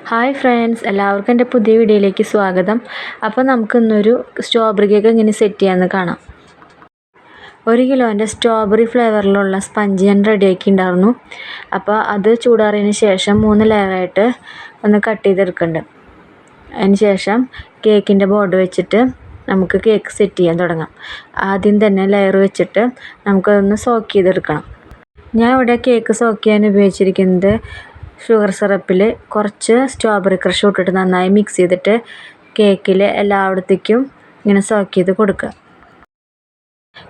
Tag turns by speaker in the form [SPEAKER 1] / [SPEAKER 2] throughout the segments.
[SPEAKER 1] Hi friends, എല്ലാവർക്കും എൻ്റെ പുതിയ വീഡിയോയിലേക്ക് സ്വാഗതം. അപ്പോൾ നമുക്കിന്നൊരു സ്ട്രോബെറി കേക്ക് എങ്ങനെ സെറ്റ് ചെയ്യാമെന്ന് കാണാം. 1 കിലോൻ്റെ സ്ട്രോബെറി ഫ്ലേവറിലുള്ള സ്പഞ്ച് ഞാൻ റെഡിയാക്കി ഉണ്ടായിരുന്നു. അപ്പോൾ അത് ചൂടാറിയതിന് ശേഷം 3 ലെയറായിട്ട് ഒന്ന് കട്ട് ചെയ്തെടുക്കുന്നുണ്ട്. അതിന് ശേഷം കേക്കിൻ്റെ ബോർഡ് വെച്ചിട്ട് നമുക്ക് കേക്ക് സെറ്റ് ചെയ്യാൻ തുടങ്ങാം. ആദ്യം തന്നെ ലെയർ വെച്ചിട്ട് നമുക്കതൊന്ന് സോക്ക് ചെയ്തെടുക്കണം. ഞാൻ ഇവിടെ കേക്ക് സോക്ക് ചെയ്യാൻ ഉപയോഗിച്ചിരിക്കുന്നത് ഷുഗർ സിറപ്പിൽ കുറച്ച് സ്ട്രോബെറി ക്രഷ് ഇട്ടിട്ട് നന്നായി മിക്സ് ചെയ്തിട്ട് കേക്കിൽ എല്ലായിടത്തേക്കും ഇങ്ങനെ സോക്ക് ചെയ്ത് കൊടുക്കുക.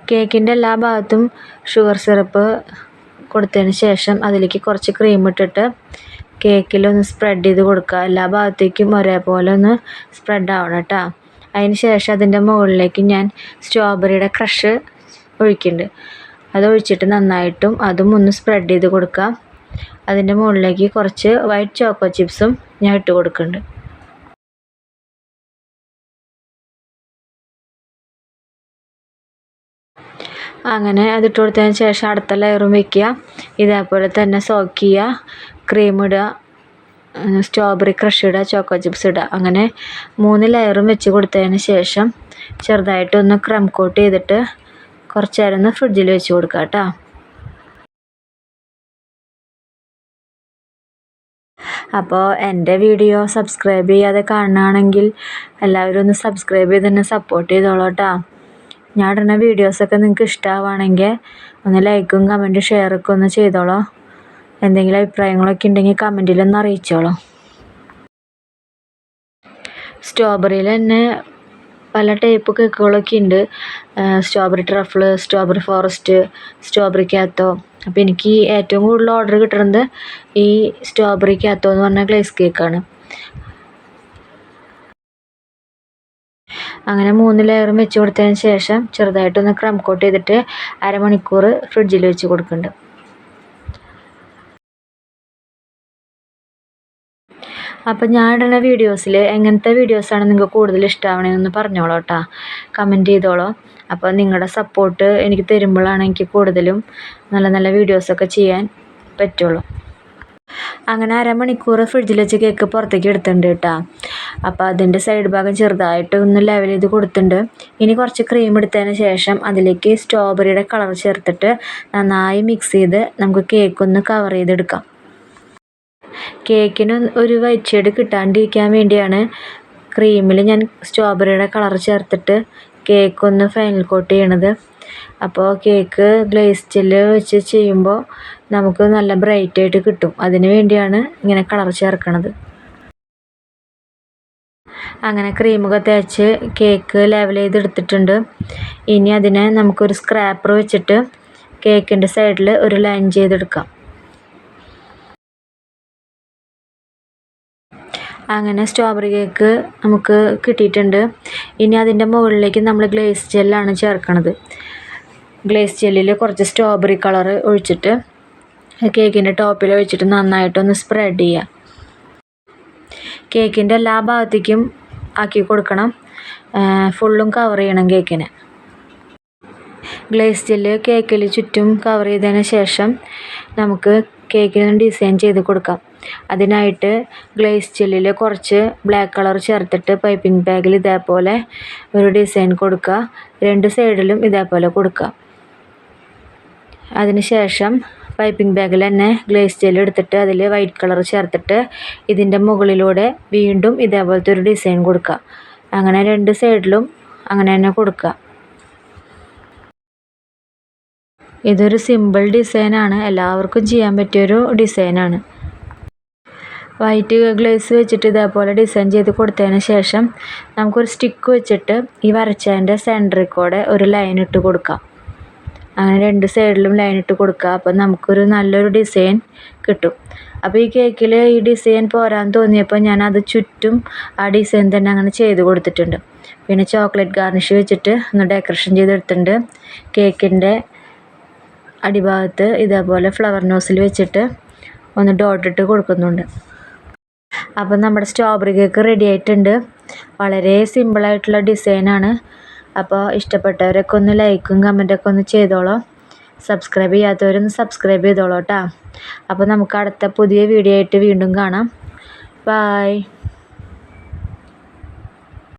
[SPEAKER 1] കേക്കിൻ്റെ എല്ലാ ഭാഗത്തും ഷുഗർ സിറപ്പ് കൊടുത്തതിന് ശേഷം അതിലേക്ക് കുറച്ച് ക്രീം ഇട്ടിട്ട് കേക്കിലൊന്ന് സ്പ്രെഡ് ചെയ്ത് കൊടുക്കുക. എല്ലാ ഭാഗത്തേക്കും ഒരേപോലെ ഒന്ന് സ്പ്രെഡ് ആവണം കേട്ടോ. അതിന് ശേഷം അതിൻ്റെ മുകളിലേക്ക് ഞാൻ സ്ട്രോബെറിയുടെ ക്രഷ് ഒഴിക്കുന്നുണ്ട്. അത് ഒഴിച്ചിട്ട് നന്നായിട്ടും അതും ഒന്ന് സ്പ്രെഡ് ചെയ്ത് കൊടുക്കുക. അതിൻ്റെ മുകളിലേക്ക് കുറച്ച് വൈറ്റ് ചോക്കോ ചിപ്സും ഞാൻ ഇട്ട് കൊടുക്കുന്നുണ്ട്. അങ്ങനെ അതിട്ട് കൊടുത്തതിന് ശേഷം അടുത്ത ലെയറും വയ്ക്കുക. ഇതേപോലെ തന്നെ സോക്ക് ചെയ്യുക, ക്രീം ഇടുക, സ്ട്രോബെറി ക്രഷ് ഇടുക, ചോക്കോ ചിപ്സ് ഇടുക. അങ്ങനെ 3 ലെയറും വെച്ച് കൊടുത്തതിന് ശേഷം ചെറുതായിട്ടൊന്ന് ക്രം കോട്ട് ചെയ്തിട്ട് കുറച്ച് നേരം ഒന്ന് ഫ്രിഡ്ജിൽ വെച്ച് കൊടുക്കുക കേട്ടോ. അപ്പോൾ എൻ്റെ വീഡിയോ സബ്സ്ക്രൈബ് ചെയ്യാതെ കാണുകയാണെങ്കിൽ എല്ലാവരും ഒന്ന് സബ്സ്ക്രൈബ് ചെയ്ത് തന്നെ സപ്പോർട്ട് ചെയ്തോളൂ കേട്ടോ. ഞാൻ ഇടുന്ന വീഡിയോസൊക്കെ നിങ്ങൾക്ക് ഇഷ്ടമാവുകയാണെങ്കിൽ ഒന്ന് ലൈക്കും കമൻറ്റും ഷെയറൊക്കെ ഒന്ന് ചെയ്തോളൂ. എന്തെങ്കിലും അഭിപ്രായങ്ങളൊക്കെ ഉണ്ടെങ്കിൽ കമൻറ്റിലൊന്ന് അറിയിച്ചോളൂ. സ്ട്രോബെറിയിൽ തന്നെ പല ടൈപ്പ് കേക്കുകളൊക്കെ ഉണ്ട്. Strawberry truffle, strawberry forest, strawberry കാത്തോ. അപ്പോൾ എനിക്ക് ഏറ്റവും കൂടുതൽ ഓർഡർ കിട്ടുന്നത് ഈ സ്ട്രോബെറി കാത്തോ എന്ന് പറഞ്ഞ ഗ്ലേസ് കേക്കാണ്. അങ്ങനെ 3 ലെയറും വെച്ച് കൊടുത്തതിന് ശേഷം ചെറുതായിട്ടൊന്ന് ക്രം കോട്ട് ചെയ്തിട്ട് അരമണിക്കൂർ ഫ്രിഡ്ജിൽ വെച്ച് കൊടുക്കുന്നുണ്ട്. അപ്പോൾ ഞാൻ ഇടുന്ന വീഡിയോസിൽ എങ്ങനത്തെ വീഡിയോസാണ് നിങ്ങൾക്ക് കൂടുതൽ ഇഷ്ടമാവണമെന്ന് പറഞ്ഞോളൂ കേട്ടോ, കമൻറ്റ് ചെയ്തോളൂ. അപ്പോൾ നിങ്ങളുടെ സപ്പോർട്ട് എനിക്ക് തരുമ്പോഴാണ് എനിക്ക് കൂടുതലും നല്ല നല്ല വീഡിയോസൊക്കെ ചെയ്യാൻ പറ്റുള്ളൂ. അങ്ങനെ അരമണിക്കൂർ ഫ്രിഡ്ജിൽ വെച്ച് കേക്ക് പുറത്തേക്ക് എടുത്തിട്ടുണ്ട് കേട്ടോ. അപ്പോൾ അതിൻ്റെ സൈഡ് ഭാഗം ചെറുതായിട്ട് ഒന്ന് ലെവൽ ചെയ്ത് കൊടുത്തിട്ടുണ്ട്. ഇനി കുറച്ച് ക്രീം എടുത്തതിന് ശേഷം അതിലേക്ക് സ്ട്രോബെറിയുടെ കളർ ചേർത്തിട്ട് നന്നായി മിക്സ് ചെയ്ത് നമുക്ക് കേക്കൊന്ന് കവർ ചെയ്തെടുക്കാം. കേക്കിന് ഒരു വൈറ്റ് ഷെയ്ഡ് കിട്ടാണ്ടിരിക്കാൻ വേണ്ടിയാണ് ക്രീമിൽ ഞാൻ സ്ട്രോബെറിയുടെ കളർ ചേർത്തിട്ട് കേക്കൊന്ന് ഫൈനൽ കോട്ട് ചെയ്യണത്. അപ്പോൾ കേക്ക് ഗ്ലേസ് ജെല്ല് വെച്ച് ചെയ്യുമ്പോൾ നമുക്ക് നല്ല ബ്രൈറ്റായിട്ട് കിട്ടും. അതിന് വേണ്ടിയാണ് ഇങ്ങനെ കളർ ചേർക്കണത്. അങ്ങനെ ക്രീമൊക്കെ തേച്ച് കേക്ക് ലെവൽ ചെയ്തെടുത്തിട്ടുണ്ട്. ഇനി അതിനെ നമുക്കൊരു സ്ക്രാപ്പർ വെച്ചിട്ട് കേക്കിൻ്റെ സൈഡിൽ ഒരു ലൈൻ ചെയ്തെടുക്കാം. അങ്ങനെ സ്ട്രോബെറി കേക്ക് നമുക്ക് കിട്ടിയിട്ടുണ്ട്. ഇനി അതിൻ്റെ മുകളിലേക്ക് നമ്മൾ ഗ്ലേസ് ജെല്ലാണ് ചേർക്കണത്. ഗ്ലേസ് ജെല്ലിൽ കുറച്ച് സ്ട്രോബെറി കളർ ഒഴിച്ചിട്ട് കേക്കിൻ്റെ ടോപ്പിൽ ഒഴിച്ചിട്ട് നന്നായിട്ടൊന്ന് സ്പ്രെഡ് ചെയ്യുക. കേക്കിൻ്റെ എല്ലാ ഭാഗത്തേക്കും ആക്കി കൊടുക്കണം. ഫുള്ളും കവർ ചെയ്യണം കേക്കിനെ. ഗ്ലേസ് ജെല്ല് കേക്കിൽ ചുറ്റും കവർ ചെയ്തതിന് ശേഷം നമുക്ക് കേക്കിന് ഡിസൈൻ ചെയ്ത് കൊടുക്കാം. അതിനായിട്ട് ഗ്ലേസ് ജെല്ലിൽ കുറച്ച് ബ്ലാക്ക് കളർ ചേർത്തിട്ട് പൈപ്പിംഗ് ബാഗിൽ ഇതേപോലെ ഒരു ഡിസൈൻ കൊടുക്കുക. 2 സൈഡിലും ഇതേപോലെ കൊടുക്കുക. അതിനുശേഷം പൈപ്പിംഗ് ബാഗിൽ തന്നെ ഗ്ലേസ് ജെല്ല് എടുത്തിട്ട് അതിൽ വൈറ്റ് കളർ ചേർത്തിട്ട് ഇതിൻ്റെ മുകളിലൂടെ വീണ്ടും ഇതേപോലത്തെ ഒരു ഡിസൈൻ കൊടുക്കുക. അങ്ങനെ 2 സൈഡിലും അങ്ങനെ തന്നെ കൊടുക്കുക. ഇതൊരു സിമ്പിൾ ഡിസൈനാണ്, എല്ലാവർക്കും ചെയ്യാൻ പറ്റിയൊരു ഡിസൈനാണ്. വൈറ്റ് ഗ്ലേസ് വെച്ചിട്ട് ഇതേപോലെ ഡിസൈൻ ചെയ്ത് കൊടുത്തതിന് ശേഷം നമുക്കൊരു സ്റ്റിക്ക് വെച്ചിട്ട് ഈ വരച്ചതിൻ്റെ സെൻറ്ററിൽ കൂടെ ഒരു ലൈൻ ഇട്ട് കൊടുക്കാം. അങ്ങനെ 2 സൈഡിലും ലൈൻ ഇട്ട് കൊടുക്കുക. അപ്പോൾ നമുക്കൊരു നല്ലൊരു ഡിസൈൻ കിട്ടും. അപ്പോൾ ഈ കേക്കിൽ ഈ ഡിസൈൻ പോരാൻ തോന്നിയപ്പോൾ ഞാൻ അത് ചുറ്റും ആ ഡിസൈൻ തന്നെ അങ്ങനെ ചെയ്ത് കൊടുത്തിട്ടുണ്ട്. പിന്നെ ചോക്ലേറ്റ് ഗാർണിഷ് വെച്ചിട്ട് ഒന്ന് ഡെക്കറേഷൻ ചെയ്തെടുത്തിട്ടുണ്ട്. കേക്കിൻ്റെ അടിഭാഗത്ത് ഇതേപോലെ ഫ്ലവർ നോസിൽ വെച്ചിട്ട് ഒന്ന് ഡോട്ടിട്ട് കൊടുക്കുന്നുണ്ട്. അപ്പം നമ്മുടെ സ്ട്രോബെറി കേക്ക് റെഡി ആയിട്ടുണ്ട്. വളരെ സിമ്പിളായിട്ടുള്ള ഡിസൈനാണ്. അപ്പോൾ ഇഷ്ടപ്പെട്ടവരൊക്കെ ഒന്ന് ലൈക്കും കമൻറ്റൊക്കെ ഒന്ന് ചെയ്തോളൂ. സബ്സ്ക്രൈബ് ചെയ്യാത്തവരൊന്ന് സബ്സ്ക്രൈബ് ചെയ്തോളൂ കേട്ടോ. അപ്പോൾ നമുക്ക് അടുത്ത പുതിയ വീഡിയോ ആയിട്ട് വീണ്ടും കാണാം. ബായ്.